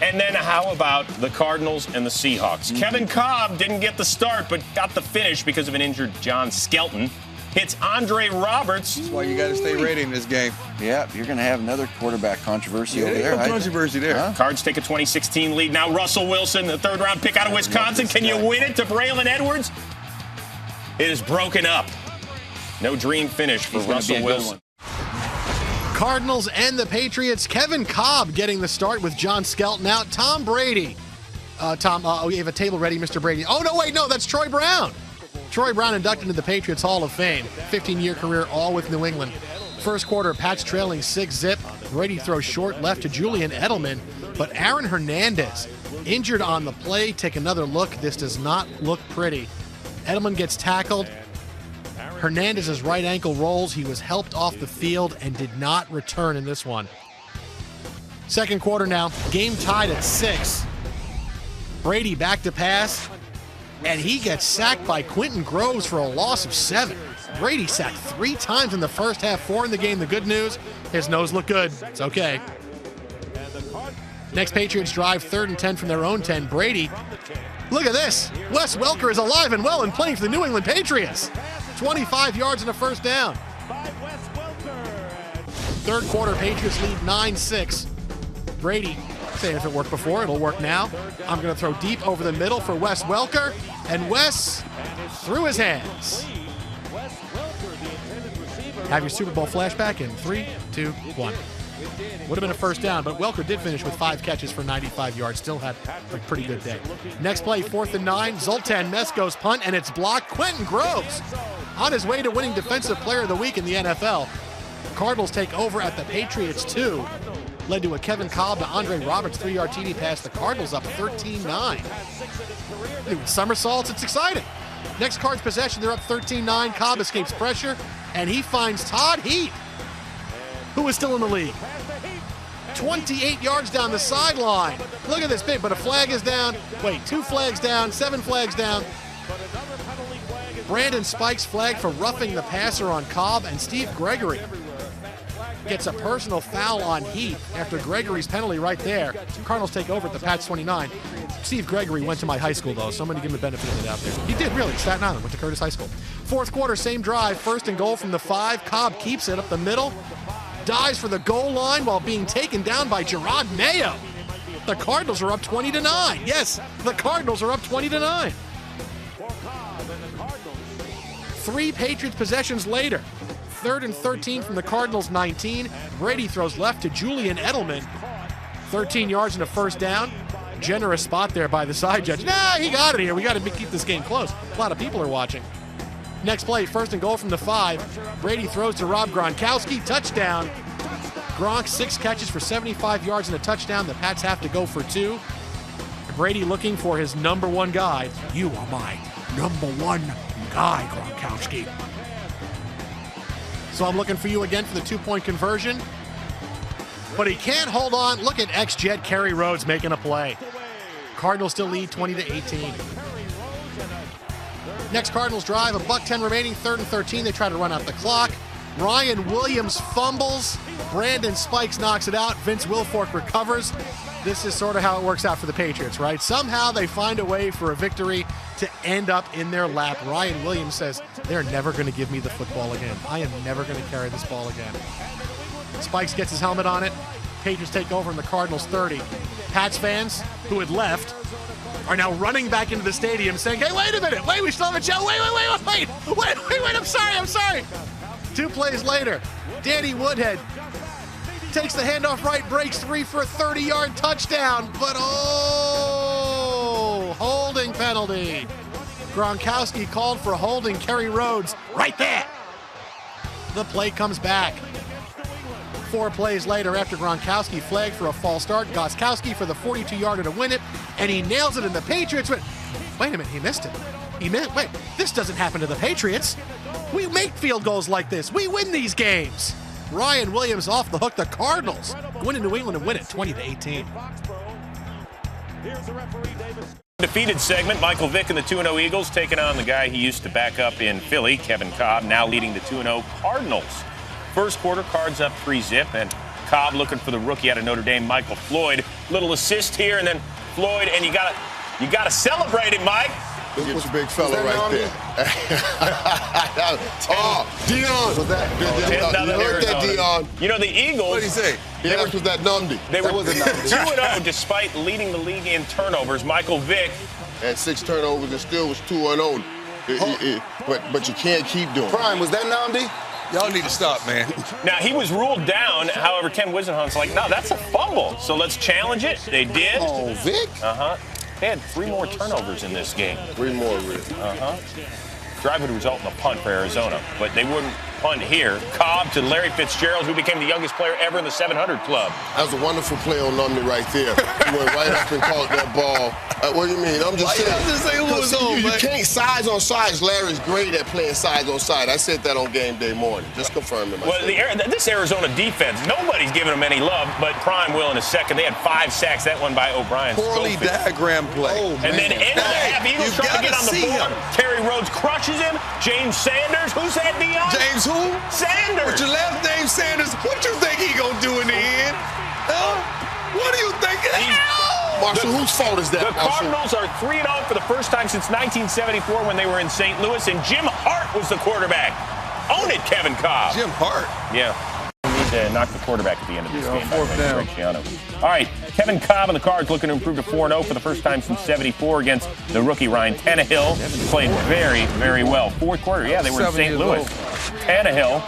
And then how about the Cardinals and the Seahawks? Kevin Cobb didn't get the start, but got the finish because of an injured John Skelton. Hits Andre Roberts. That's why you got to stay ready in this game. Yeah, you're going to have another quarterback controversy over there. No controversy there. Huh? Cards take a 2016 lead. Now Russell Wilson, the third-round pick out of Wisconsin. Can you win it to Braylon Edwards? It is broken up. No dream finish for Russell Wilson. Cardinals and the Patriots. Kevin Cobb getting the start with John Skelton out. Tom Brady. We have a table ready, Mr. Brady. Oh, no, wait, no, that's Troy Brown. Troy Brown inducted into the Patriots Hall of Fame. 15-year career, all with New England. First quarter, Pats trailing 6-zip. Brady throws short left to Julian Edelman, but Aaron Hernandez injured on the play. Take another look. This does not look pretty. Edelman gets tackled. Hernandez's right ankle rolls. He was helped off the field and did not return in this one. Second quarter now, game tied at 6. Brady back to pass, and he gets sacked by Quentin Groves for a loss of 7. Brady sacked 3 times in the first half, 4 in the game. The good news, his nose looked good. It's okay. Next Patriots drive, 3rd and 10 from their own 10. Brady, look at this. Wes Welker is alive and well and playing for the New England Patriots. 25 yards and a first down. Third quarter, Patriots lead 9-6. Brady saying if it worked before, it'll work now. I'm going to throw deep over the middle for Wes Welker, and Wes threw his hands. Have your Super Bowl flashback in 3, 2, 1. Would have been a first down, but Welker did finish with 5 catches for 95 yards. Still had a pretty good day. Next play, 4th and 9. Zoltan Mesko's punt, and it's blocked. Quentin Groves on his way to winning Defensive Player of the Week in the NFL. Cardinals take over at the Patriots 2. Led to a Kevin Cobb to Andre Roberts 3-yard TD pass. The Cardinals up 13-9. Doing somersaults, it's exciting. Next Cards possession, they're up 13-9. Cobb escapes pressure, and he finds Todd Heap, who is still in the league. 28 yards down the sideline. Look at this big, but a flag is down. Wait, 2 flags down, 7 flags down. Brandon Spikes flagged for roughing the passer on Cobb, and Steve Gregory gets a personal foul on Heath after Gregory's penalty right there. Cardinals take over at the Pats 29. Steve Gregory went to my high school, though, so I'm going to give him the benefit of it out there. He did, really. Staten Island, went to Curtis High School. Fourth quarter, same drive. 1st and goal from the 5. Cobb keeps it up the middle. Dives for the goal line while being taken down by Gerard Mayo. The Cardinals are up 20-9. Yes, the Cardinals are up 20-9. 3 Patriots possessions later. 3rd and 13 from the Cardinals 19. Brady throws left to Julian Edelman. 13 yards and a first down. Generous spot there by the side judge. Nah, he got it here. We got to keep this game close. A lot of people are watching. Next play, 1st and goal from the 5. Brady throws to Rob Gronkowski. Touchdown. Gronk, 6 catches for 75 yards and a touchdown. The Pats have to go for 2. Brady looking for his number 1 guy. You are my number 1 guy, Gronkowski. So I'm looking for you again for the 2-point conversion. But he can't hold on. Look at ex-Jet Kerry Rhodes making a play. Cardinals still lead 20-18. Next Cardinals drive, $1:10 remaining, 3rd and 13. They try to run out the clock. Ryan Williams fumbles. Brandon Spikes knocks it out. Vince Wilfork recovers. This is sort of how it works out for the Patriots, right? Somehow they find a way for a victory to end up in their lap. Ryan Williams says, they're never going to give me the football again. I am never going to carry this ball again. Spikes gets his helmet on it. Patriots take over in the Cardinals 30. Pats fans who had left are now running back into the stadium saying, hey, wait a minute. Wait, we still have a show. Wait, I'm sorry. 2 plays later, Danny Woodhead takes the handoff right, breaks 3 for a 30-yard touchdown, but holding penalty. Gronkowski called for holding Kerry Rhodes right there. The play comes back. 4 plays later, after Gronkowski flagged for a false start, Gostkowski for the 42-yarder to win it, and he nails it, and the Patriots went, wait a minute, he missed it. Wait, this doesn't happen to the Patriots. We make field goals like this. We win these games. Ryan Williams off the hook. The Cardinals win in New England and win it 20-18. Defeated segment, Michael Vick and the 2-0 Eagles taking on the guy he used to back up in Philly, Kevin Cobb, now leading the 2-0 Cardinals. First quarter, Cards up 3-zip, and Cobb looking for the rookie out of Notre Dame, Michael Floyd. Little assist here, and then Floyd, and you gotta celebrate it, Mike. Look at your big fella right there. Dion. Was that? Look at Dion. You know, the Eagles. What did he say? Was that Numdy? They were 2-0 despite leading the league in turnovers. Michael Vick had 6 turnovers and still was 2-0. But you can't keep doing it. Prime, was that Namdi? Y'all need to stop, man. Now, he was ruled down. However, Ken Wisenhunt's like, no, that's a fumble. So let's challenge it. They did. Oh, Vic? Uh-huh. They had 3 more turnovers in this game. 3 more, really. Uh-huh. Drive would result in a punt for Arizona, but they wouldn't punt here. Cobb to Larry Fitzgerald, who became the youngest player ever in the 700 club. That was a wonderful play on Numney right there. He went right up and caught that ball. What do you mean? I'm just saying. You can't size on size. Larry's great at playing size on size. I said that on game day morning. Just confirming myself. Well, this Arizona defense, nobody's giving them any love, but Prime will in a second. They had 5 sacks. That one by O'Brien. Poorly diagram play. Oh, and then end of the half, Eagles trying to get on the board. Terry Rhodes crushes him. James Sanders. Who's that, Dion? James who? Sanders. With your last name, Sanders. What you think he gonna do in the end? Huh? What do you think? Marshall, whose fault is that? The Cardinals are 3-0 for the first time since 1974 when they were in St. Louis, and Jim Hart was the quarterback. Own it, Kevin Cobb. Jim Hart. Yeah. Need to knock the quarterback at the end of this game. 4th down. All right, Kevin Cobb and the Cards looking to improve to 4-0 for the first time since 74 against the rookie Ryan Tannehill. Played very, very well. 4th quarter, yeah, they were in St. Louis. Tannehill.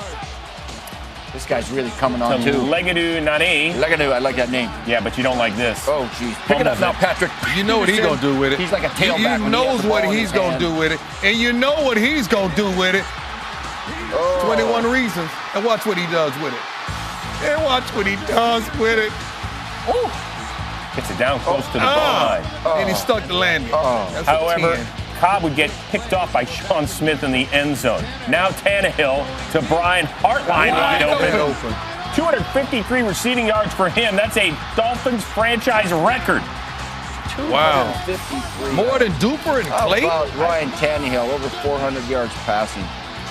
This guy's really coming on, to too. Legadu Nani. Legadu, I like that name. Yeah, but you don't like this. Oh, geez. Pick it up now, Patrick. You know what he's going to do with it. He's like a tailback. He knows what he's going to do with it. And you know what he's going to do with it. 21 reasons. And watch what he does with it. And watch what he does with it. Oh. Gets it down close to the goal line. And he stuck the landing. However, Cobb would get picked off by Sean Smith in the end zone. Now Tannehill to Brian Hartline wide open. 253 receiving yards for him. That's a Dolphins franchise record. Wow. More than Duper and Clay? How about Ryan Tannehill, over 400 yards passing.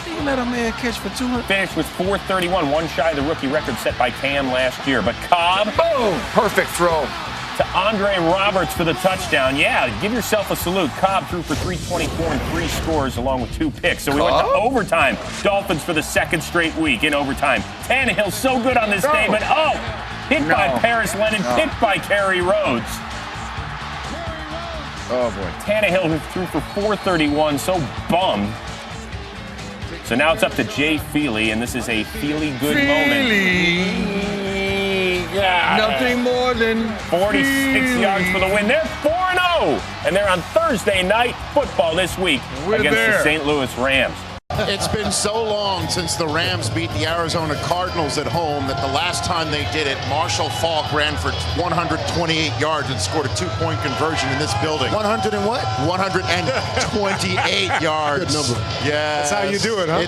He let a man catch for 200. Finished with 431, one shy of the rookie record set by Cam last year. But Cobb, boom, perfect throw to Andre Roberts for the touchdown. Yeah, give yourself a salute. Cobb threw for 324 and 3 scores along with 2 picks. So we went to overtime. Dolphins for the 2nd straight week in overtime. Tannehill so good on this day, but hit by Paris Lennon, picked by Kerry Rhodes. Oh, boy. Tannehill who threw for 431, so bummed. So now it's up to Jay Feely, and this is a Feely good moment. Yeah. Nothing more than 46 yards for the win. They're 4-0, and they're on Thursday night football this week against the St. Louis Rams. It's been so long since the Rams beat the Arizona Cardinals at home that the last time they did it, Marshall Faulk ran for 128 yards and scored a 2-point conversion in this building. 100 and what? 128 yards. Good number. Yeah, that's how you do it, huh?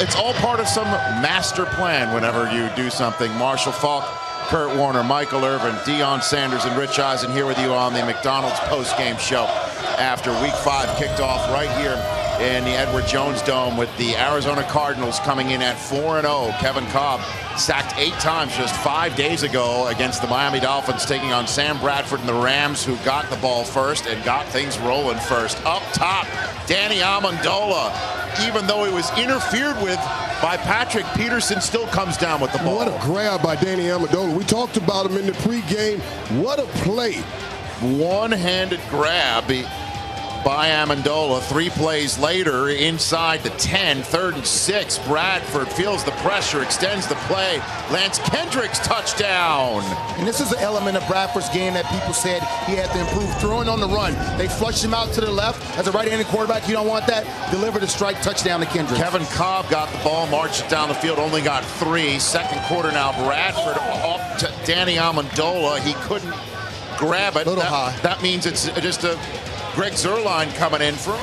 It's all part of some master plan. Whenever you do something, Marshall Faulk, Kurt Warner, Michael Irvin, Deion Sanders, and Rich Eisen here with you on the McDonald's post-game show after Week 5 kicked off right here in the Edward Jones Dome with the Arizona Cardinals coming in at 4-0. Kevin Cobb sacked 8 times just 5 days ago against the Miami Dolphins, taking on Sam Bradford and the Rams, who got the ball first and got things rolling first. Up top, Danny Amendola, even though he was interfered with by Patrick Peterson, still comes down with the ball. What a grab by Danny Amendola. We talked about him in the pregame. What a play. One-handed grab by Amendola. 3 plays later, inside the 10, 3rd and 6. Bradford feels the pressure, extends the play. Lance Kendricks, touchdown. And this is an element of Bradford's game that people said he had to improve. Throwing on the run. They flushed him out to the left. As a right-handed quarterback, you don't want that. Deliver the strike, touchdown to Kendricks. Kevin Cobb got the ball, marched it down the field, only got 3. 2nd quarter now, Bradford off to Danny Amendola. He couldn't grab it. That means it's just a Greg Zuerlein coming in from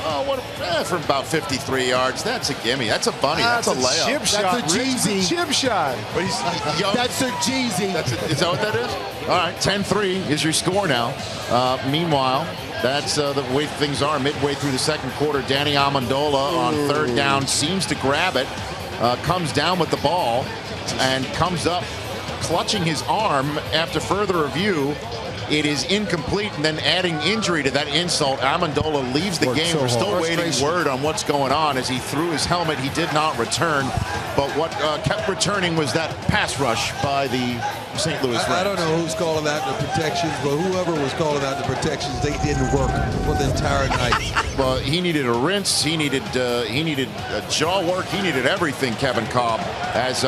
about 53 yards. That's a gimme. That's a bunny. That's a layup. Chip shot. That's a Jeezy. Chip shot. But he's young. That's a Jeezy. Is that what that is? All right, 10-3 is your score now. Meanwhile, that's the way things are midway through the 2nd quarter. Danny Amendola on 3rd down seems to grab it, comes down with the ball, and comes up clutching his arm after further review. It is incomplete, and then adding injury to that insult, Amendola leaves the game. We're still waiting word on what's going on. As he threw his helmet, he did not return. But what kept returning was that pass rush by the St. Louis Rams. I don't know who's calling out the protections, but whoever was calling out the protections, they didn't work for the entire night. Well, he needed a rinse. He needed jaw work. He needed everything, Kevin Cobb. As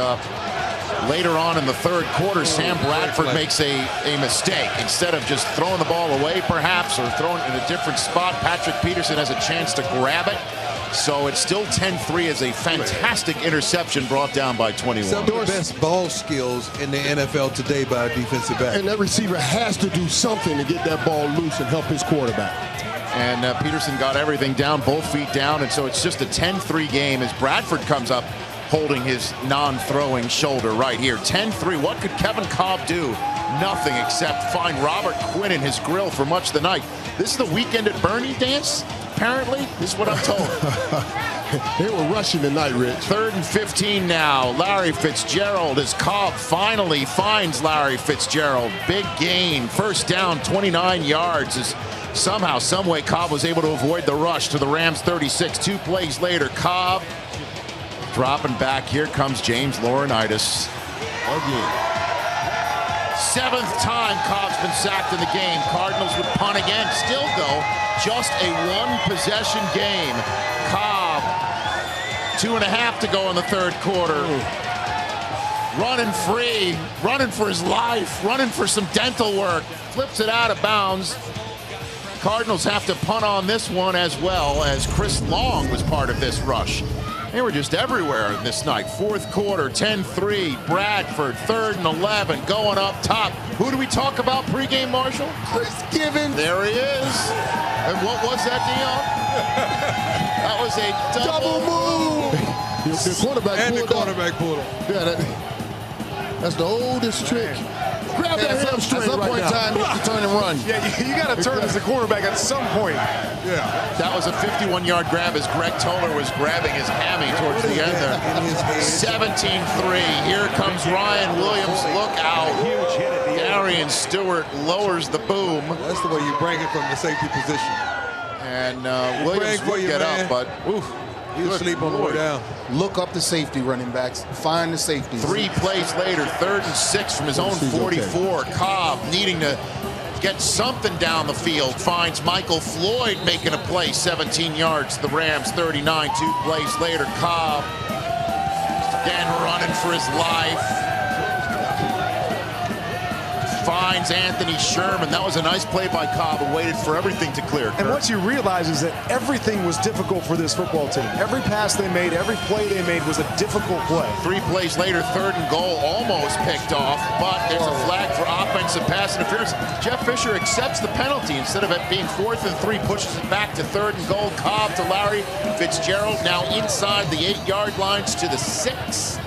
later on in the third quarter, Sam Bradford makes a mistake. Instead of just throwing the ball away, perhaps, or throwing it in a different spot, Patrick Peterson has a chance to grab it. So it's still 10-3 as a fantastic interception brought down by 21. Some of the best ball skills in the NFL today by a defensive back. And that receiver has to do something to get that ball loose and help his quarterback. And Peterson got everything down, both feet down, and so it's just a 10-3 game as Bradford comes up holding his non-throwing shoulder right here. 10-3. What could Kevin Cobb do? Nothing except find Robert Quinn in his grill for much of the night. This is the Weekend at Bernie dance, apparently. This is what I'm told. They were rushing tonight, Rich. 3rd and 15 now. Larry Fitzgerald as Cobb finally finds Larry Fitzgerald. Big gain. First down, 29 yards. As somehow, someway, Cobb was able to avoid the rush to the Rams 36. 2 plays later, Cobb dropping back. Here comes James Laurinaitis. Again. 7th time Cobb's been sacked in the game. Cardinals would punt again. Still, though, just a 1-possession game. Cobb, 2.5 to go in the third quarter. Running free, running for his life, running for some dental work. Flips it out of bounds. Cardinals have to punt on this one as well, as Chris Long was part of this rush. They were just everywhere this night. 4th quarter, 10-3. Bradford, 3rd and 11, going up top. Who do we talk about pregame, Marshall? Chris Givens. There he is. And what was that, Dion? That was a double move. The quarterback And the pulled quarterback pulled him. Yeah, that's the oldest trick. Grab that hamstring At some point in time, you have to turn and run. Yeah, you got to turn as a quarterback at some point. Yeah. That was a 51-yard grab as Greg Toller was grabbing his hammy towards the end there. 17-3. Here comes Ryan Williams. Look out. Darian Stewart lowers the boom. That's the way you bring it from the safety position. And Williams would get up, but oof. He was asleep on the way down. Look up the safety running backs. Find the safeties. 3 plays later, 3rd and 6 from his own 44. Cobb needing to get something down the field. Finds Michael Floyd making a play, 17 yards. The Rams 39. 2 plays later, Cobb again running for his life. Finds Anthony Sherman. That was a nice play by Cobb and waited for everything to clear. And what you realize is that everything was difficult for this football team. Every pass they made, every play they made was a difficult play. 3 plays later, 3rd and goal, almost picked off, but there's a flag for offensive pass interference. Jeff Fisher accepts the penalty. Instead of it being 4th and 3, pushes it back to 3rd and goal. Cobb to Larry Fitzgerald, now inside the 8-yard lines to the 6.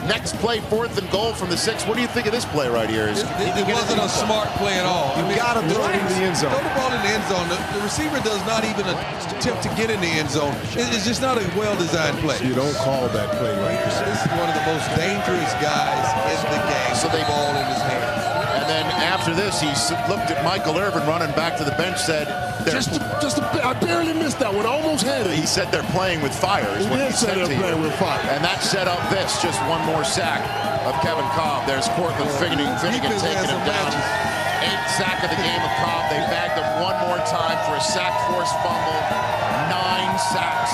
Next play, 4th and goal from the 6. What do you think of this play right here? It wasn't a smart play at all. You got to throw it into the end zone. Throw the ball in the end zone. The receiver does not even attempt to get in the end zone. It's just not a well-designed play. You don't call that play right there. This is one of the most dangerous guys in the game. So they ball in his hand. And then after this, he looked at Michael Irvin running back to the bench, said, I barely missed that one. I almost had it. he said they're playing with fire. Is what he said to you. playing with fire. And that set up this, just one more sack of Kevin Cobb. There's Cortland Finnegan taking him down. 8th sack of the game of Cobb. They bagged him one more time for a sack force fumble. 9 sacks,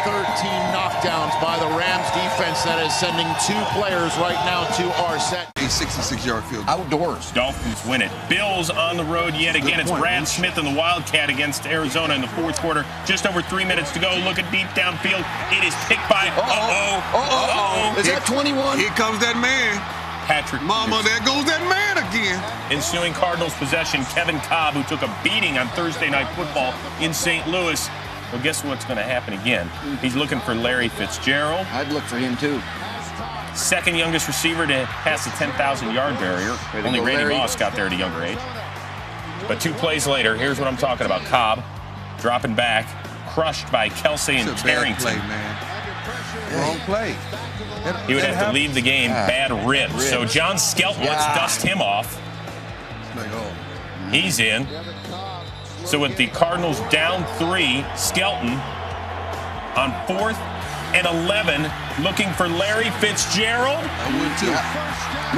13 knockdowns by the Rams defense that is sending 2 players right now to our set. A 66-yard field goal. Outdoors. Dolphins win it. Bills on the road yet again. It's Brad Smith and the Wildcat against Arizona in the 4th quarter. Just over 3 minutes to go. Look at deep downfield. It is picked by, Is that 21? Here comes that man. Patrick Mama, there goes that man again. Ensuing Cardinals possession, Kevin Cobb, who took a beating on Thursday Night Football in St. Louis. Well, guess what's going to happen again? He's looking for Larry Fitzgerald. I'd look for him, too. 2nd youngest receiver to pass the 10,000-yard barrier. Only Randy Moss got there at a younger age. But 2 plays later, here's what I'm talking about. Cobb dropping back, crushed by Kelsey and Carrington. Bad play, man. Wrong play. He would have to leave the game, bad ribs. So John Skelton, let's dust him off. Like, He's in. So with the Cardinals down 3, Skelton on 4th and 11, looking for Larry Fitzgerald. I would too.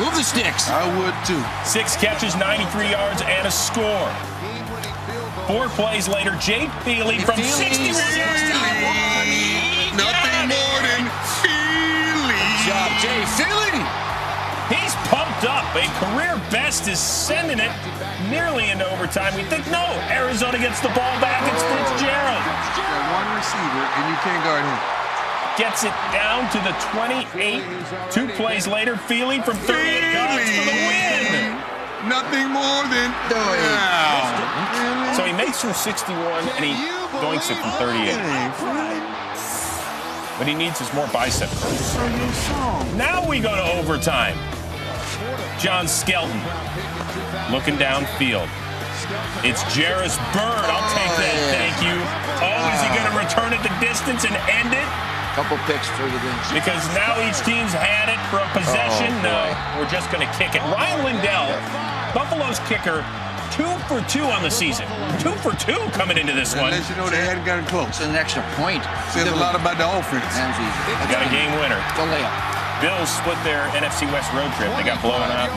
Move the sticks. I would too. 6 catches, 93 yards, and a score. 4 plays later, Jay Feely from 61. Nothing more than Feely. Good job, Jay Feely. He's pumped up. A career best is sending it nearly into overtime. We think, no, Arizona gets the ball back. It's Fitzgerald. Got one receiver, and you can't guard him. Gets it down to the 28. 2 plays later, Feely from 38 yards for the win. Nothing more than So he makes from 61, and he doinks it from 38. What he needs is more bicep curls. Now we go to overtime. John Skelton looking downfield. It's Jarris Bird. I'll take that, thank you. Oh, is he going to return it the distance and end it? Couple picks for the game. Because now each team's had it for a possession. No, we're just going to kick it. Ryan Lindell, Buffalo's kicker, 2 for 2 on the season. 2 for 2 coming into this one. Unless you know they hadn't gotten close. It's an extra point. Says a lot about the offense. That's easy. Got a game winner. The layup. Bills split their NFC West road trip. They got blown out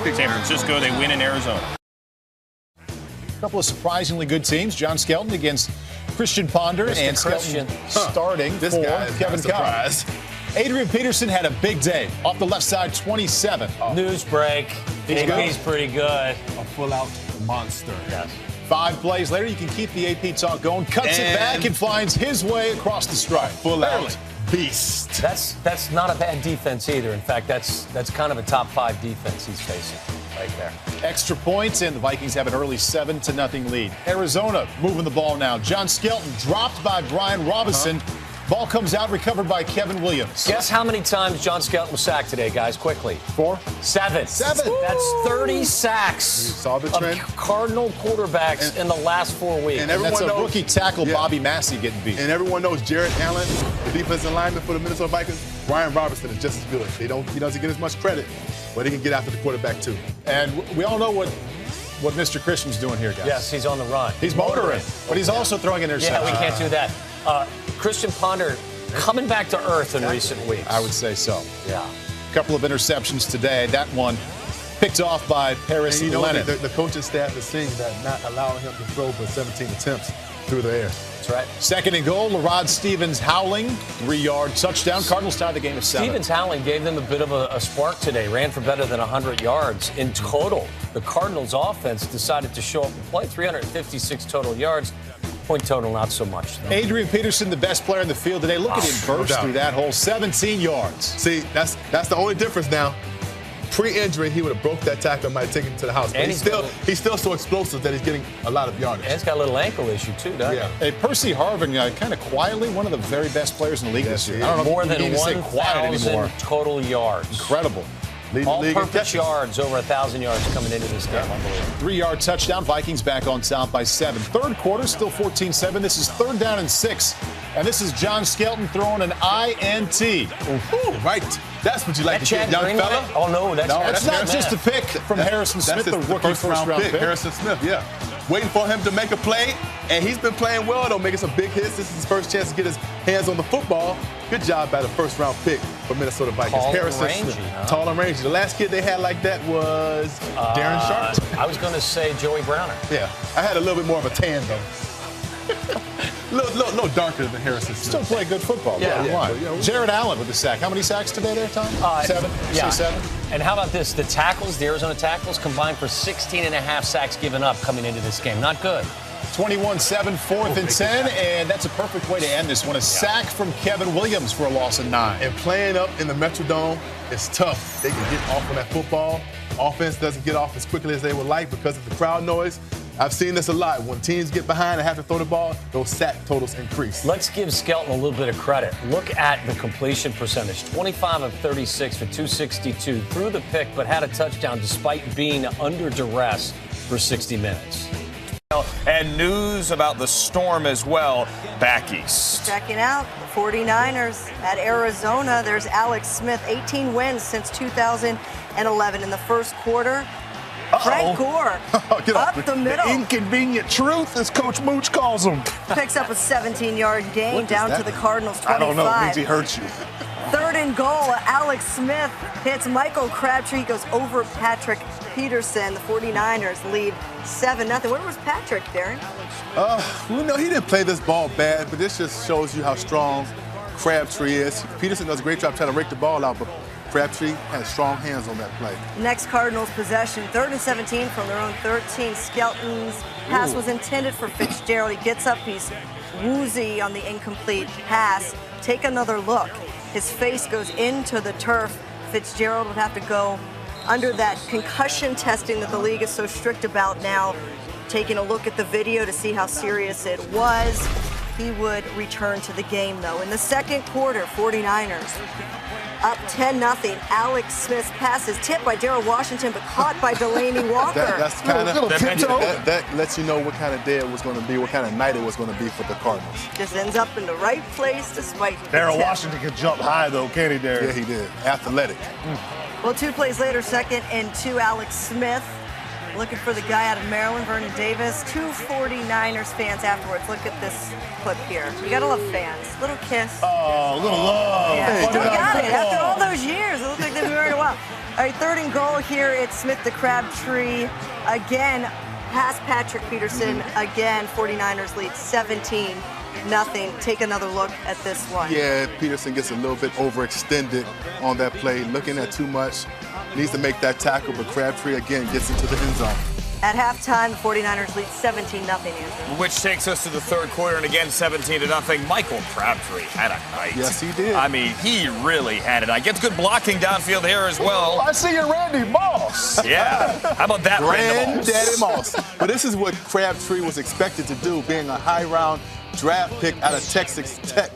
in San Francisco. They win in Arizona. A couple of surprisingly good teams. John Skelton against Christian Ponder, Mr. and Skelton starting This for guy is Kevin Cobb. Adrian Peterson had a big day. Off the left side, 27. News break. AP's pretty good. A full-out monster. Yes. 5 plays later, you can keep the AP talk going. Cuts it back and finds his way across the stripe. Full-out beast. That's not a bad defense either. In fact, that's kind of a top 5 defense he's facing right there. Extra points, and the Vikings have an early 7-0 lead. Arizona moving the ball now. John Skelton dropped by Brian Robinson. Ball comes out, recovered by Kevin Williams. Guess how many times John Skelton was sacked today, guys, quickly? 4? 7. That's 30 sacks saw the trend. of Cardinal quarterbacks in the last 4 weeks. And And that's everyone a knows, rookie tackle, Bobby Massey, getting beat. and everyone knows Jared Allen, the defensive lineman for the Minnesota Vikings. Brian Robinson is just as good. He doesn't get as much credit, but he can get after the quarterback too. And we all know what Mr. Christian's doing here, guys. Yes, he's on the run. He's motoring, but he's also throwing an interception. Yeah, we can't do that. Christian Ponder coming back to earth in recent weeks. I would say so. Yeah. A couple of interceptions today. That one picked off by Paris And you know Lennon. the coaching staff is seeing that, not allowing him to throw for 17 attempts through the air. That's right. 2nd and goal, LaRod Stevens howling, 3-yard touchdown. Cardinals tied the game at 7. Stevens howling gave them a bit of a spark today. Ran for better than 100 yards. In total, the Cardinals offense decided to show up and play. 356 total yards. Point total, not so much. Though. Adrian Peterson, the best player in the field today. Look at him burst doubt. through that hole, 17 yards. See, that's the only difference now. Pre-injury, he would have broke that tackle and might have taken him to the house. But And he's still so explosive that he's getting a lot of yardage. And he's got a little ankle issue, too, doesn't Yeah. Hey, Percy Harvin, kind of quietly, one of the very best players in the league this year. I don't know he? More if you than need to say quiet 1,000 anymore. total yards. Incredible. Leading the league in All-purpose catches. yards, over 1,000 yards coming into this game. Unbelievable. 3-yard touchdown. Vikings back on top by 7. Third quarter, still 14-7. This is 3rd down and 6. And this is John Skelton throwing an INT. Ooh, right. That's what you like That to get, Chad young Greenway? fella. Oh, no, that's That's not just a pick from Harrison Smith, the rookie first-round pick. Harrison Smith, yeah. Waiting for him to make a play, and he's been playing well, though, making some big hits. This is his first chance to get his hands on the football. Good job by the first-round pick for Minnesota Vikings. Tall and Harrison rangy, Smith. huh? Tall and rangy. The last kid they had like that was Darren Sharp. I was going to say Joey Browner. Yeah, I had a little bit more of a tan, though. little darker than Harrison Smith. Still play good football. Yeah. Why? Jared Allen with the sack. How many sacks today there, Tom? 7? Yeah. Say 7? And how about this? The tackles, the Arizona tackles, combined for 16.5 sacks given up coming into this game. Not good. 21-7, 4th and 10, and that's a perfect way to end this one. A sack from Kevin Williams for a loss of 9. And playing up in the Metrodome is tough. They can get off on that football. Offense doesn't get off as quickly as they would like because of the crowd noise. I've seen this a lot. When teams get behind and have to throw the ball, those sack totals increase. Let's give Skelton a little bit of credit. Look at the completion percentage. 25 of 36 for 262. Threw the pick, but had a touchdown despite being under duress for 60 minutes. And news about the Storm as well, back east. Checking out the 49ers at Arizona. There's Alex Smith, 18 wins since 2011 in the first quarter. Frank Gore up the middle. The inconvenient truth, as Coach Mooch calls him. Picks up a 17-yard gain down to the Cardinals 25. I don't know. It means he hurts you. 3rd and goal. Alex Smith hits Michael Crabtree. Goes over Patrick Peterson. The 49ers lead 7-0. Where was Patrick, Darren? He didn't play this ball bad, but this just shows you how strong Crabtree is. Peterson does a great job trying to rake the ball out, but Crabtree has strong hands on that play. Next Cardinals possession, 3rd and 17 from their own 13. Skelton's pass was intended for Fitzgerald. He gets up, he's woozy on the incomplete pass. Take another look. His face goes into the turf. Fitzgerald would have to go under that concussion testing that the league is so strict about now. Taking a look at the video to see how serious it was. He would return to the game, though. In the second quarter, 49ers up 10-0. Alex Smith's pass is tipped by Darrell Washington, but caught by Delaney Walker. That lets you know what kind of day it was going to be, what kind of night it was going to be for the Cardinals. Just ends up in the right place despite the Darrell tip. Washington can jump high, though, can't he, Darren? Yeah, he did. Athletic. Well, 2 plays later, 2nd and 2, Alex Smith looking for the guy out of Maryland, Vernon Davis. 2 49ers fans afterwards. Look at this clip here. You gotta love fans. Little kiss. Oh, little love. Yeah, Hey, still got it. After all those years, it looks like they've been married a while. All right, 3rd and goal here. It's Smith to Crabtree. Again, past Patrick Peterson. Again, 49ers lead 17-0. Take another look at this one. Yeah, Peterson gets a little bit overextended on that play, looking at too much. Needs to make that tackle, but Crabtree again gets into the end zone. At halftime, the 49ers lead 17-0, Andrew. Which takes us to the 3rd quarter, and again, 17-0. Michael Crabtree had a night. Yes, he did. I mean, he really had it. I gets good blocking downfield here as well. I see you, Randy Moss. Yeah. How about that, Granddaddy Moss. But this is what Crabtree was expected to do, being a high-round draft pick out of Texas Tech.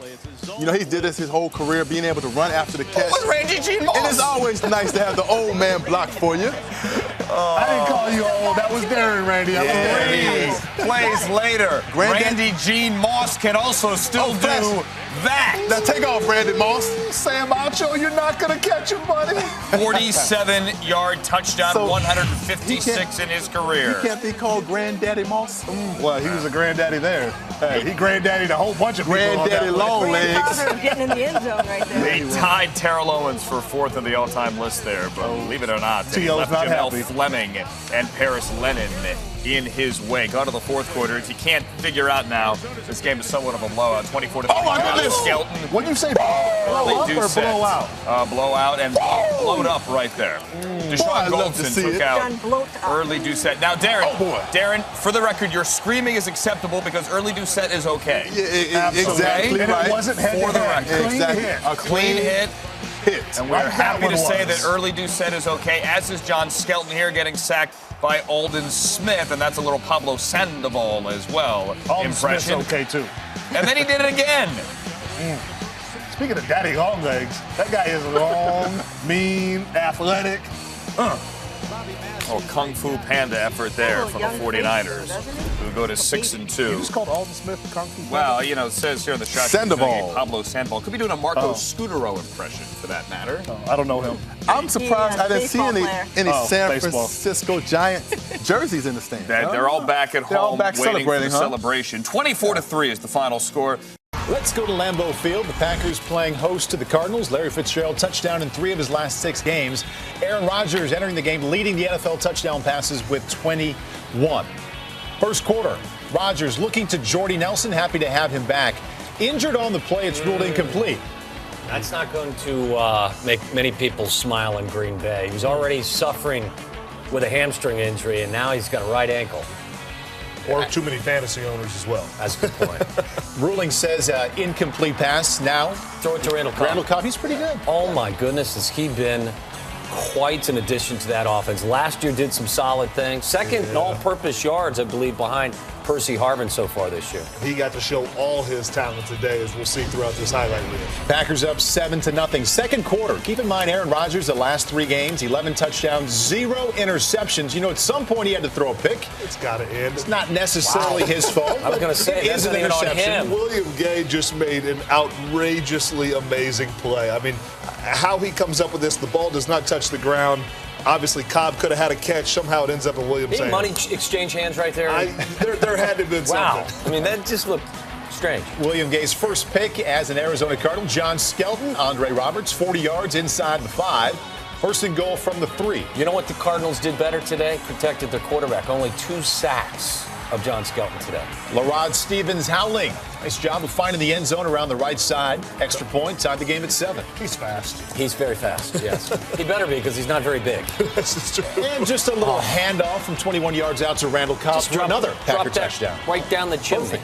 You know, he did this his whole career, being able to run after the catch. What was Randy Gene Moss? And it's always nice to have the old man block for you. I didn't call you old. That was Darren, Randy. Plays later. Randy Gene Moss can also still do that. Now take off, Randy Moss. Sam Macho, you're not going to catch him, buddy. 47-yard touchdown, 156 in his career. He can't be called Granddaddy Moss. Well, he was a granddaddy there. Hey, he granddaddied a whole bunch of people. Granddaddy long legs. Getting in the end zone right there. He tied Terrell Owens for 4th on the all-time list there, but believe it or not, he left Jamel Fleming and Paris Lennon in his wake. On to the 4th quarter. If you can't figure out now, this game is somewhat of a blowout. 24-3. Oh my goodness! Skelton. What do you say? Blow up or blow out? Blowout and blowed up right there. Deshaun Goldson took out Early Doucette. Now, Darren, for the record, your screaming is acceptable because Early Doucette is okay. Yeah, exactly And right. it wasn't head For the record. Exactly. A clean hit. And we're happy to say that Early Doucette is okay, as is John Skelton here getting sacked by Aldon Smith, and that's a little Pablo Sandoval as well. Aldon Smith's okay, too. And then he did it again. Speaking of daddy long legs, that guy is long, mean, athletic. Oh, Kung Fu Panda effort there from the 49ers, who go to 6-2. You just called Aldon Smith Kung Fu Panda? Well, you know, it says here in the shot. Sandoval. Pablo Sandoval. Could be doing a Marco Scudero impression, for that matter. I don't know him. I'm surprised I didn't see any San baseball. Francisco Giants jerseys in the stand. They're all back at home, all back waiting for the celebrating, celebration. 24-3 is the final score. Let's go to Lambeau Field. The Packers playing host to the Cardinals. Larry Fitzgerald touchdown in 3 of his last 6 games. Aaron Rodgers entering the game leading the NFL touchdown passes with 21. First quarter, Rodgers looking to Jordy Nelson. Happy to have him back. Injured on the play, it's ruled incomplete. That's not going to make many people smile in Green Bay. He was already suffering with a hamstring injury, and now he's got a right ankle. Or too many fantasy owners as well. That's a good point. Ruling says incomplete pass. Now throw it to Randall Cobb. Randall Cobb, he's pretty good. Oh, my goodness, has he been quite an addition to that offense. Last year did some solid things. Second in all-purpose yards, I believe, behind Percy Harvin so far this year. He got to show all his talent today, as we'll see throughout this highlight reel. Packers up 7-0. Second quarter. Keep in mind, Aaron Rodgers, the last 3 games, 11 touchdowns, 0 interceptions. You know, at some point he had to throw a pick. It's got to end. It's not necessarily his fault. I was going to say, it is an interception. William Gay just made an outrageously amazing play. I mean, how he comes up with this, the ball does not touch the ground. Obviously, Cobb could have had a catch. Somehow it ends up in Williams' Didn't hand. money exchange hands right there? There had to have been wow. something. I mean, that just looked strange. William Gay's first pick as an Arizona Cardinal. John Skelton, Andre Roberts, 40 yards inside the 5. First and goal from the 3. You know what the Cardinals did better today? Protected their quarterback. Only 2 sacks of John Skelton today. LaRod Stevens howling. Nice job of finding the end zone around the right side. Extra point, tied the game at 7. He's fast. He's very fast, yes. He better be because he's not very big. This is true. And just a little handoff from 21 yards out to Randall Cobb for another Packer touchdown. Right down the chimney.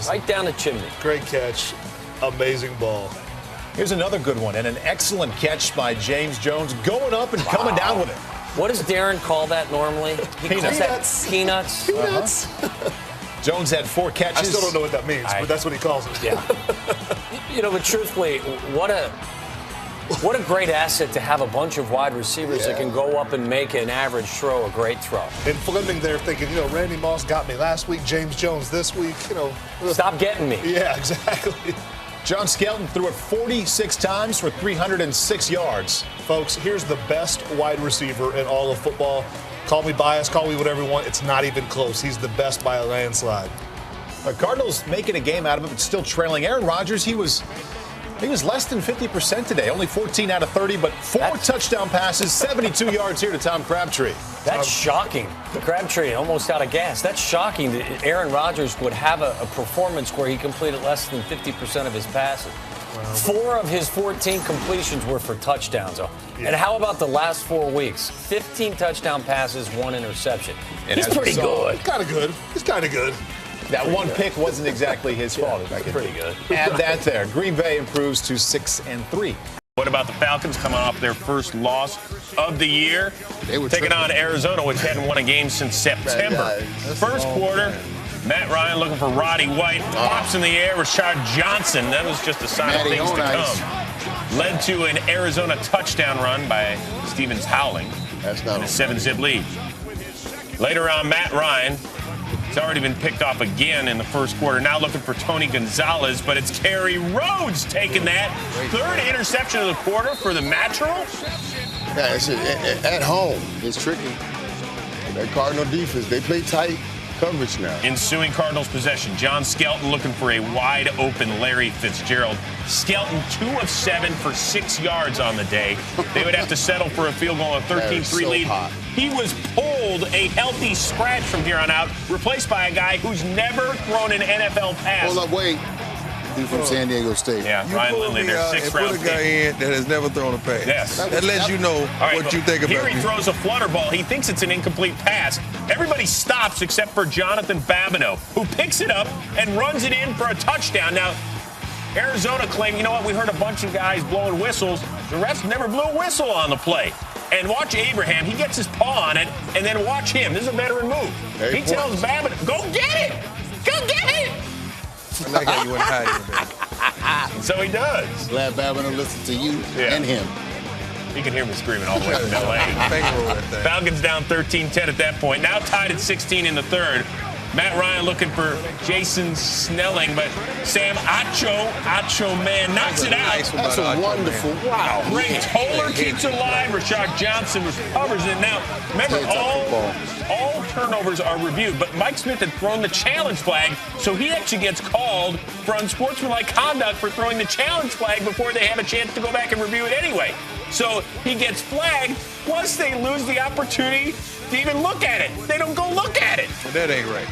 Right down the chimney. Great catch. Amazing ball. Here's another good one and an excellent catch by James Jones going up and coming down with it. What does Darren call that normally? He calls that peanuts. Peanuts. Jones had 4 catches. I still don't know what that means, but that's what he calls it. Yeah. But truthfully, what a great asset to have a bunch of wide receivers that can go up and make an average throw a great throw. And Fleming there thinking, Randy Moss got me last week, James Jones this week, Stop getting me. Yeah, exactly. John Skelton threw it 46 times for 306 yards. Folks, here's the best wide receiver in all of football. Call me biased, call me whatever you want. It's not even close. He's the best by a landslide. The Cardinals making a game out of it, but still trailing. Aaron Rodgers, he was less than 50% today. Only 14 out of 30, but 4 touchdown passes, 72 yards here to Tom Crabtree. That's shocking. Crabtree almost out of gas. That's shocking that Aaron Rodgers would have a performance where he completed less than 50% of his passes. 4 of his 14 completions were for touchdowns. And how about the last 4 weeks? 15 touchdown passes, 1 interception. He's pretty good. Kind of good. He's kind of good. That one pick wasn't exactly his fault. That's pretty good. Add that there. Green Bay improves to 6-3. What about the Falcons coming off their first loss of the year? They were taking on Arizona, which hadn't won a game since September. First quarter, Matt Ryan looking for Roddy White. Pops in the air. Rashard Johnson. That was just a sign of things to come. Led to an Arizona touchdown run by Stevens Howling. That's not a 7-zip lead. Later on, Matt Ryan. He's already been picked off again in the first quarter. Now looking for Tony Gonzalez, but it's Kerry Rhodes taking that. 3rd interception of the quarter for the Natural. Yeah, it's at home. It's tricky. That Cardinal defense, they play tight coverage now. Ensuing Cardinals possession. John Skelton looking for a wide open Larry Fitzgerald. Skelton 2 of 7 for 6 yards on the day. They would have to settle for a field goal, a 13-3 lead. Hot. He was pulled a healthy scratch from here on out, replaced by a guy who's never thrown an NFL pass. Hold up, wait. He's from San Diego State. Yeah, Ryan Lindley, their 6th-round put a guy in that has never thrown a pass. Yes. That lets you know what you think about Here he me. throws a flutter ball. He thinks it's an incomplete pass. Everybody stops except for Jonathan Babineau, who picks it up and runs it in for a touchdown. Now, Arizona claimed, we heard a bunch of guys blowing whistles. The refs never blew a whistle on the play. And watch Abraham. He gets his paw on it, and then watch him. This is a veteran move. He tells Babineau, go get it! Go get it! I like how you went hiding. So he does. Glad Babineau listened to you and him. You can hear me screaming all the way from L.A. Falcons down 13-10 at that point. Now tied at 16 in the 3rd. Matt Ryan looking for Jason Snelling, but Sam Acho Man knocks it out. That's a wonderful. Wow. Ray Toller keeps it alive. Rashard Johnson recovers it. Now, remember, all turnovers are reviewed, but Mike Smith had thrown the challenge flag, so he actually gets called for unsportsmanlike conduct for throwing the challenge flag before they have a chance to go back and review it anyway. So he gets flagged, plus they lose the opportunity to even look at it. They don't go look at it. That ain't right.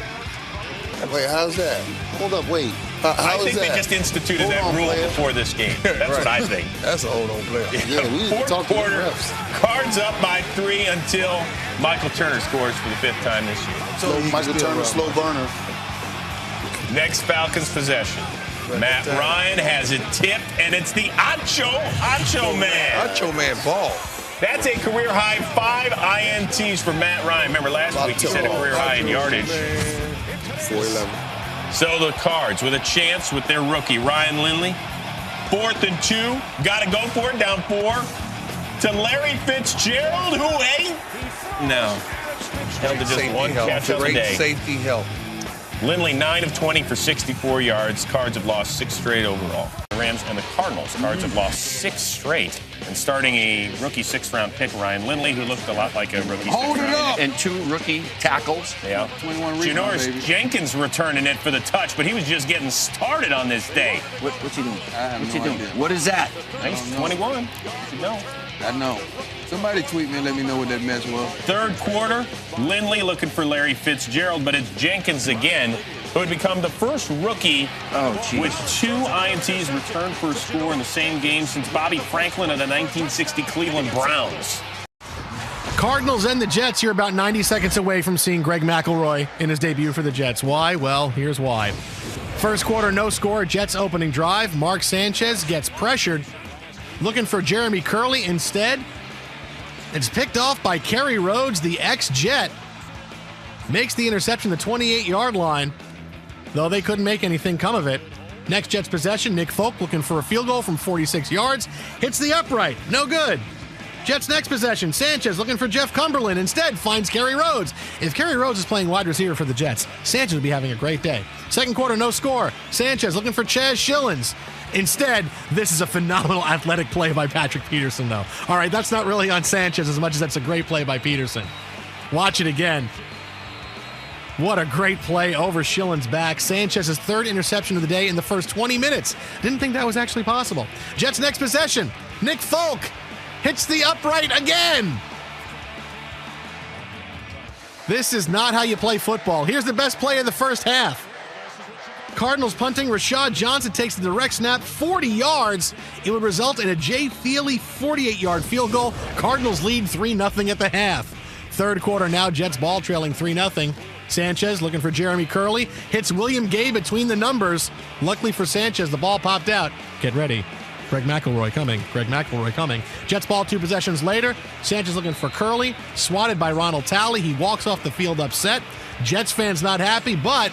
Wait, how's that? Hold up, wait. I think they just instituted that rule before this game. That's what I think. That's a hold-on player. Yeah, we need to talk to the Quarter, refs. Cards up by 3 until Michael Turner scores for the 5th time this year. Michael Turner, slow burner. Next Falcons possession. Matt Ryan has it tipped, and it's the Acho Man. Acho Man ball. That's a career-high 5 INTs for Matt Ryan. Remember last week he set a career-high in yardage. 411. So the Cards with a chance with their rookie, Ryan Lindley. 4th and 2. Got to go for it, down 4. To Larry Fitzgerald, who ain't. No. Held to just one catch of the day. Great safety help. Lindley 9 of 20 for 64 yards. Cards have lost 6 straight overall. The Rams and the Cardinals. Cards have lost 6 straight. And starting a rookie 6th-round pick, Ryan Lindley, who looked a lot like a rookie 6th-round pick. And 2 rookie tackles. Yeah. 21 Janoris rebounds, Jenkins returning it for the touch, but he was just getting started on this day. What's he doing? What's he no doing? idea. What is that? He's 21. No. I know. Somebody tweet me and let me know what that mess was. Third quarter, Lindley looking for Larry Fitzgerald, but it's Jenkins again, who had become the first rookie with 2 INTs returned for a score in the same game since Bobby Franklin of the 1960 Cleveland Browns. Cardinals and the Jets, you're about 90 seconds away from seeing Greg McElroy in his debut for the Jets. Why? Well, here's why. First quarter, no score, Jets opening drive. Mark Sanchez gets pressured, looking for Jeremy Curley. Instead, it's picked off by Kerry Rhodes, the ex-Jet. Makes the interception the 28-yard line, though they couldn't make anything come of it. Next Jets possession, Nick Folk looking for a field goal from 46 yards. Hits the upright. No good. Jets next possession, Sanchez looking for Jeff Cumberland. Instead, finds Kerry Rhodes. If Kerry Rhodes is playing wide receiver for the Jets, Sanchez would be having a great day. Second quarter, no score. Sanchez looking for Chaz Schillens. Instead, this is a phenomenal athletic play by Patrick Peterson, though. All right, that's not really on Sanchez as much as that's a great play by Peterson. Watch it again. What a great play over Schillen's back. Sanchez's 3rd interception of the day in the first 20 minutes. Didn't think that was actually possible. Jets next possession. Nick Folk hits the upright again. This is not how you play football. Here's the best play of the first half. Cardinals punting. Rashad Johnson takes the direct snap 40 yards. It would result in a Jay Feely 48-yard field goal. Cardinals lead 3-0 at the half. Third quarter now, Jets ball trailing 3-0. Sanchez looking for Jeremy Curley. Hits William Gay between the numbers. Luckily for Sanchez, the ball popped out. Get ready. Greg McElroy coming. Greg McElroy coming. Jets ball 2 possessions later. Sanchez looking for Curley. Swatted by Ronald Talley. He walks off the field upset. Jets fans not happy, but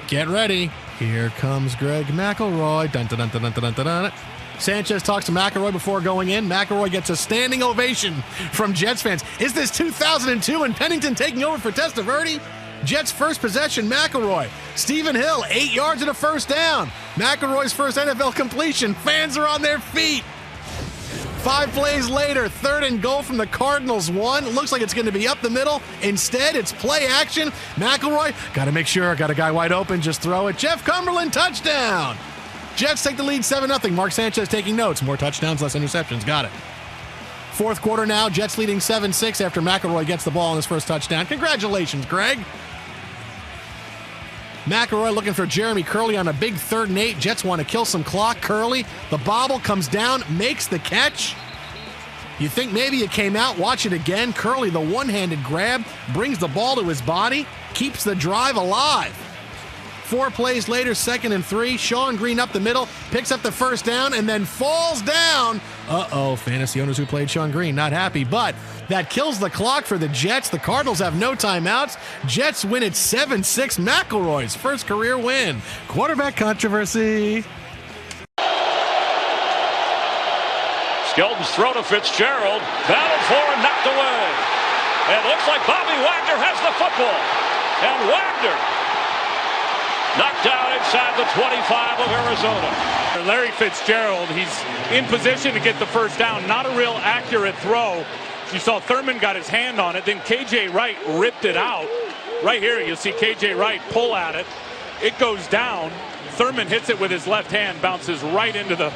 get ready. Here comes Greg McElroy. Dun, dun, dun, dun, dun, dun, dun, dun. Sanchez talks to McElroy before going in. McElroy gets a standing ovation from Jets fans. Is this 2002 and Pennington taking over for Testaverde? Jets first possession, McElroy. Stephen Hill, 8 yards and a first down. McElroy's first NFL completion. Fans are on their feet. 5 plays later, 3rd and goal from the Cardinals 1. Looks like it's going to be up the middle. Instead, it's play action. McElroy, got to make sure, got a guy wide open, just throw it. Jeff Cumberland, touchdown. Jets take the lead 7-0. Mark Sanchez taking notes. More touchdowns, less interceptions. Got it. Fourth quarter now, Jets leading 7-6 after McElroy gets the ball on his first touchdown. Congratulations, Greg. McElroy looking for Jeremy Curley on a big 3rd and 8. Jets want to kill some clock. Curley, the bobble comes down, makes the catch. You think maybe it came out. Watch it again. Curley, the one-handed grab, brings the ball to his body, keeps the drive alive. 4 plays later, 2nd and 3. Sean Green up the middle, picks up the first down, and then falls down. Uh-oh, fantasy owners who played Sean Green not happy, but that kills the clock for the Jets. The Cardinals have no timeouts. Jets win at 7-6. McElroy's first career win. Quarterback controversy. Skelton's throw to Fitzgerald. Battled for and knocked away. It looks like Bobby Wagner has the football. And Wagner knocked down inside the 25 of Arizona. Larry Fitzgerald, he's in position to get the first down. Not a real accurate throw. You saw Thurman got his hand on it. Then K.J. Wright ripped it out. Right here, you'll see K.J. Wright pull at it. It goes down. Thurman hits it with his left hand, bounces right into the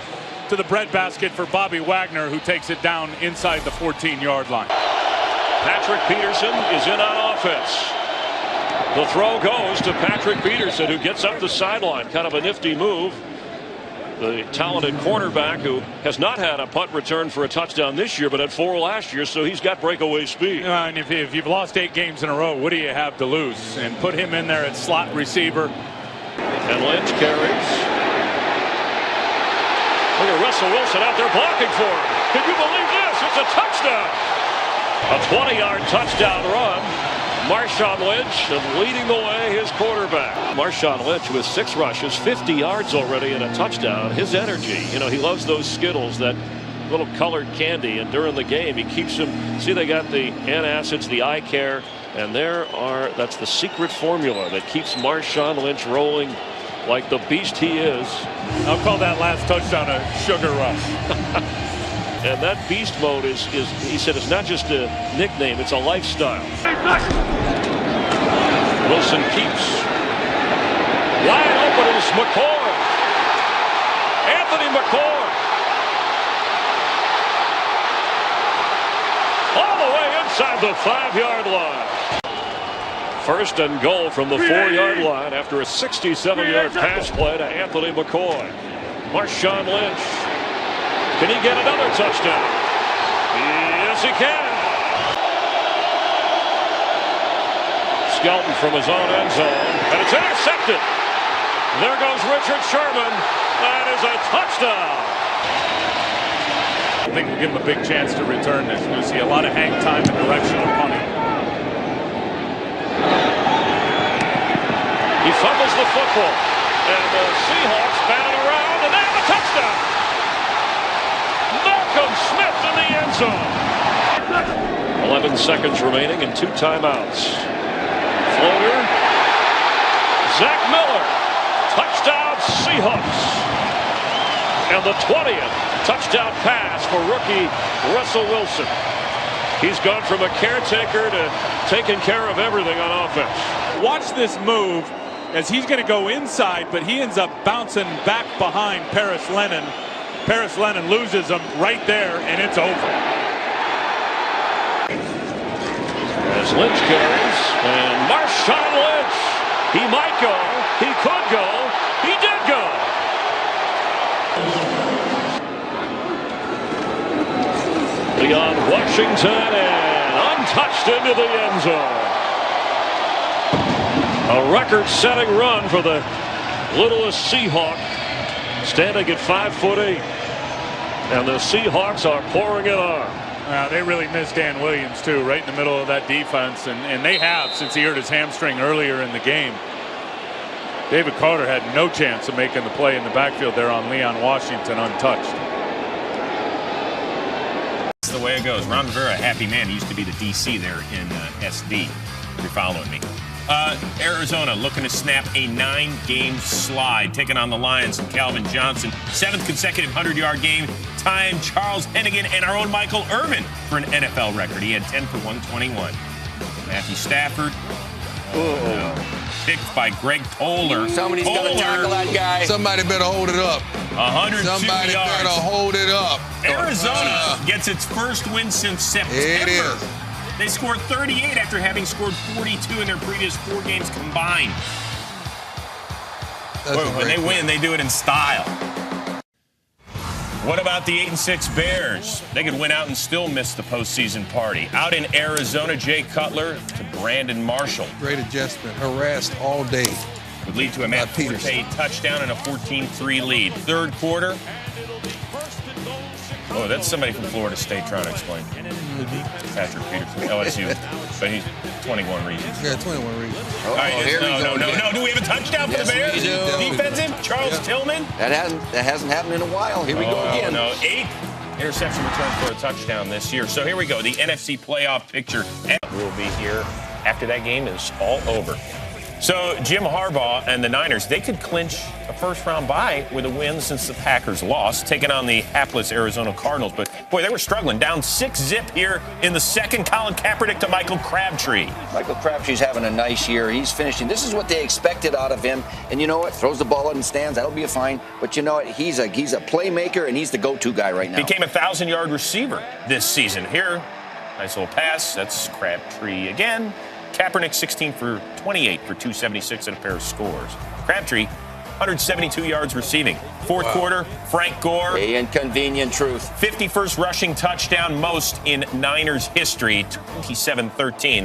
breadbasket for Bobby Wagner, who takes it down inside the 14-yard line. Patrick Peterson is in on offense. The throw goes to Patrick Peterson, who gets up the sideline. Kind of a nifty move. The talented cornerback who has not had a punt return for a touchdown this year, but had 4 last year, so he's got breakaway speed. And if you've lost 8 games in a row, what do you have to lose? And put him in there at slot receiver. And Lynch carries. Look at Russell Wilson out there blocking for him. Can you believe this? It's a touchdown. A 20-yard touchdown run. Marshawn Lynch leading the way, his quarterback. Marshawn Lynch with 6 rushes, 50 yards already and a touchdown. His energy, he loves those Skittles, that little colored candy, and during the game he keeps them. See, they got the antacids, the eye care, And that's the secret formula that keeps Marshawn Lynch rolling like the beast he is. I'll call that last touchdown a sugar rush. And that beast mode is he said, it's not just a nickname, it's a lifestyle. Wilson keeps. Wide open is McCoy. Anthony McCoy. All the way inside the 5-yard line. First and goal from the 4-yard line after a 67-yard pass play to Anthony McCoy. Marshawn Lynch. Can he get another touchdown? Yes, he can. Skelton from his own end zone. And it's intercepted. There goes Richard Sherman. That is a touchdown. I think we'll give him a big chance to return this. We'll see a lot of hang time and direction of punting. He fumbles the football. And the Seahawks bat it around, and they have a touchdown. Malcolm Smith in the end zone. 11 seconds remaining and 2 timeouts. Floater. Zach Miller. Touchdown Seahawks. And the 20th touchdown pass for rookie Russell Wilson. He's gone from a caretaker to taking care of everything on offense. Watch this move as he's going to go inside, but he ends up bouncing back behind Paris Lennon. Paris Lennon loses him right there, and it's over. As Lynch carries, and Marshawn Lynch. He might go. He could go. He did go. Beyond Washington and untouched into the end zone. A record-setting run for the littlest Seahawk, standing at 5'8". And the Seahawks are pouring it on. They really missed Dan Williams, too, right in the middle of that defense. And they have since he hurt his hamstring earlier in the game. David Carter had no chance of making the play in the backfield there on Leon Washington untouched. That's the way it goes. Ron Rivera, a happy man. He used to be the DC there in SD, if you're following me. Arizona looking to snap a 9-game slide, taking on the Lions and Calvin Johnson. 7th consecutive 100-yard game. Time Charles Hennigan and our own Michael Irvin for an NFL record. He had 10 for 121. Matthew Stafford. Picked by Greg Toller. Somebody's got to tackle that guy. Somebody better hold it up. 102 Somebody yards. better hold it up. Arizona gets its first win since September. It is. They scored 38 after having scored 42 in their previous 4 games combined. When they win, they do it in style. What about the 8-6 Bears? They could win out and still miss the postseason party. Out in Arizona, Jay Cutler to Brandon Marshall. Great adjustment. Harassed all day. Would lead to a Matt Forte touchdown and a 14-3 lead. Third quarter. Oh, that's somebody from Florida State trying to explain. Patrick Peterson, LSU. But he's 21 reasons. Yeah, 21 reasons. All right, no. Do we have a touchdown for the Bears? Defensive? Charles Tillman? That hasn't happened in a while. Here we go again. No, 8 interception return for a touchdown this year. So here we go. The NFC playoff picture will be here after that game is all over. So Jim Harbaugh and the Niners, they could clinch a first-round bye with a win since the Packers lost, taking on the hapless Arizona Cardinals. But, boy, they were struggling. Down 6-zip here in the second. Colin Kaepernick to Michael Crabtree. Michael Crabtree's having a nice year. He's finishing. This is what they expected out of him. And you know what? Throws the ball in the stands. That'll be a fine. But you know what? He's a playmaker, and he's the go-to guy right now. Became a 1,000-yard receiver this season. Here, nice little pass. That's Crabtree again. Kaepernick 16 for 28 for 276 and a pair of scores. Crabtree 172 yards receiving. Fourth quarter, Frank Gore. The inconvenient truth. 51st rushing touchdown, most in Niners history, 27-13.